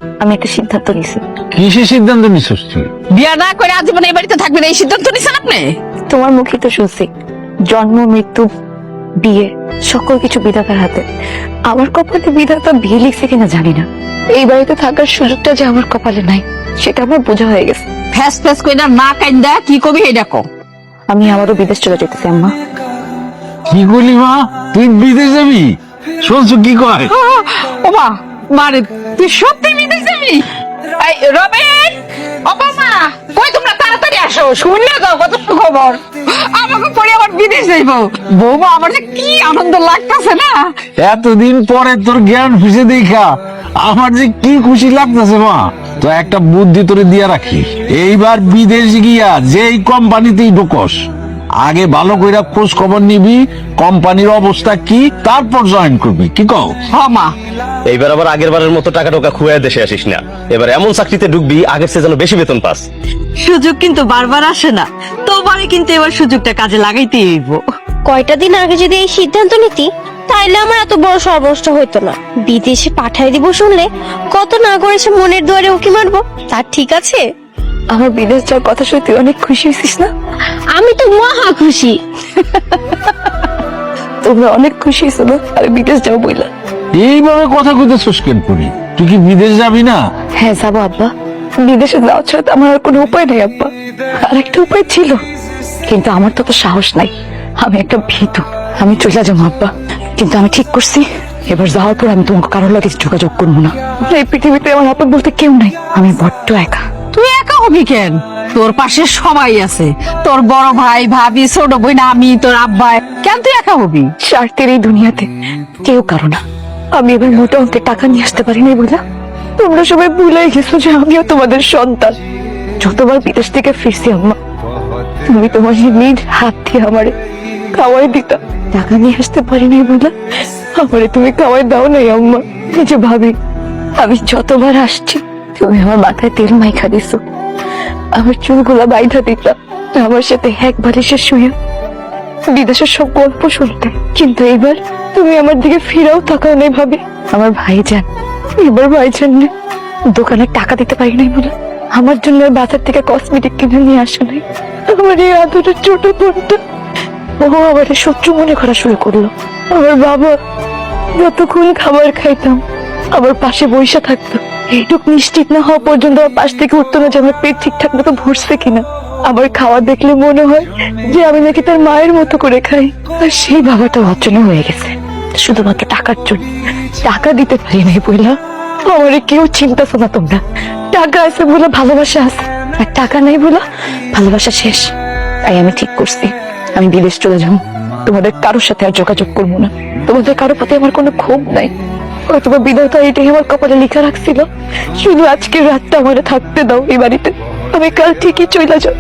আমি একটা সিদ্ধান্ত নিছি। কিসের সিদ্ধান্ত নিছিস তুই? বিয়া না করে আজীবন এই বাড়িতে থাকবেন এই সিদ্ধান্ত নিছেন আপনি? তোমার মুখে তো শুনছি জন্ম মৃত্যু বিয়ে সকল কিছু বিধাতার হাতে। আমার কপালে বিধাতা বিয়ে লিখছে কিনা জানি না, এই বাড়িতে থাকার সুযোগটা যে আমার কপালে নাই সেটা আমার বোঝা হয়ে গেছে। ফ্যাস ফ্যাস কইরা না কাইন্দা কি কবি এইটা কও। আমি আবারও বিদেশ চলে যেতেছি আম্মা। কি করলি মা? তুই বিদেশ যাবি? শুনছো কি কয়? ও মা, মারে তুই সত্যি বিদেশ যাবি? এই রবিন, ও মামা, কই তোমরা তাড়াতাড়ি আসো, শুনলে যাও কত খবর। আমাকে পরে আবার বিদেশ যাইবো। বৌমা আমার যে কি আনন্দ লাগতেছে না। এতদিন পরে তোর জ্ঞান ফিসে দেখা আমার যে কি খুশি লাগতেছে মা। তো একটা বুদ্ধি তোরে দিয়া রাখি, এইবার বিদেশ গিয়া যেই কোম্পানিতেই ঢুকস আগে ভালো কইরা খোঁজ খবর নিবি কোম্পানির অবস্থা কি, তারপর জয়েন করবি। কি কও? হ্যাঁ মা। এইবার আবার আগের বারের মতো টাকা টোকা খুঁয়ে দেশে আসিস না। এবার এমন চাকরিতে ঢুকবি আগের চেয়ে যেন বেশি বেতন পাস। সুযোগ কিন্তু বারবার আসে না, তোমারে কিন্তু এবার সুযোগটা কাজে লাগাইতেই হইব। কয়টা দিন আগে যদি এই সিদ্ধান্ত নিতি তাইলে আমার এত বড় সর্বনষ্ট হইতো না। বিদেশে পাঠাই দিব শুনলে কত না করে সে মনের দুয়ারে উকি মারবো, তার ঠিক আছে? আমার বিদেশ যাওয়ার কথা শুনে তুই অনেক খুশি হয়েছিস না? আমি তো মহা খুশি। তোমরা অনেক খুশি হয়েছো না আমি বিদেশ যাবো বইলা? এইভাবে কথা কইতেছস কেন করি? তুই কি বিদেশ যাবি না? হ্যাঁ যাবো আব্বা, বিদেশে যাওয়া ছাড়া তো আমার আর কোনো উপায় নেই আব্বা। আর একটা উপায় ছিল কিন্তু আমার তো সাহস নাই, আমি একটা ভীতু। আমি চলে যাবো আব্বা, কিন্তু আমি ঠিক করছি এবার যাওয়ার পর আমি তোমাকে কারোর লাগে যোগাযোগ করবো না। এই পৃথিবীতে আমার আপন বলতে কেউ নাই, আমি বড্ড একা। তুই একা হবি কেন? তোর পাশে সবাই আছে, তোর বড় ভাই ভাবি ছোট বোন আমি তোর আব্বা। কেন তুই একা হবি? স্বার্থের এই দুনিয়াতে কেউ কারো না। আমি এবার মোটা অঙ্কের টাকা নিয়ে আসতে পারি নাই বলে তোমরা সবাই ভুলে গেছো যে আমিও তোমাদের সন্তান। যতবার বিদেশ থেকে ফিরছি আম্মা, তুমি তোমার নিজ হাত দিয়ে আমারে খাওয়াই দিতা। টাকা নিয়ে আসতে পারি নাই বলে আমারে তুমি খাওয়াই দাও নাই আম্মা। এই যে ভাবি, আমি যতবার আসছি তুমি আমার মাথায় তেল মাইখা দিছো, আমার চুলগুলা বাইধা দিতা, আমার সাথে একবারে সে শুয়ে বিদেশের সব গল্প শুনতে। কিন্তু এবার তুমি আমার দিকে ফিরাও তাকাও নাই ভাবি। আমার ভাইজান, এবার ভাইজান দোকানে টাকা দিতে পারি নাই বলে আমার জন্য বাজার থেকে কসমেটিক কিনে নিয়ে আসে নাই। আমার এই আদরের ছোট বোনটা ও আমার শত্রু মনে করা শুরু করলো। আমার বাবা যতক্ষণ খাবার খাইতাম আমার পাশে বসে থাকতো, এইটুক নিশ্চিত না হওয়া পর্যন্ত আমার পাশ থেকে উঠতো না যে আমার পেট ঠিকঠাক মতো ভরছে কিনা। আমার খাওয়া দেখলে মনে হয় যে আমি নাকি তার মায়ের মতো করে খাই। আর সেই বাবাটা অচেনা হয়ে গেছে শুধুমাত্র টাকার জন্য। টাকা দিতে পারি নাই বইলা আমারে কেউ চিন্তাছো না তোমরা। টাকা আছে বলে ভালোবাসা আছে, আর টাকা নাই বলে ভালোবাসা শেষ। তাই আমি ঠিক করছি আমি বিদেশ চলে যাবো, তোমাদের কারোর সাথে আর যোগাযোগ করবো না। তোমাদের কারোর প্রতি আমার কোনো ক্ষোভ নাই, হয়তো বিধাতা এটাই আমার কপালে লেখা রাখছিল। শুধু আজকের রাতটা আমার থাকতে দাও এই বাড়িতে, আমি কাল ঠিকই চলে যাও।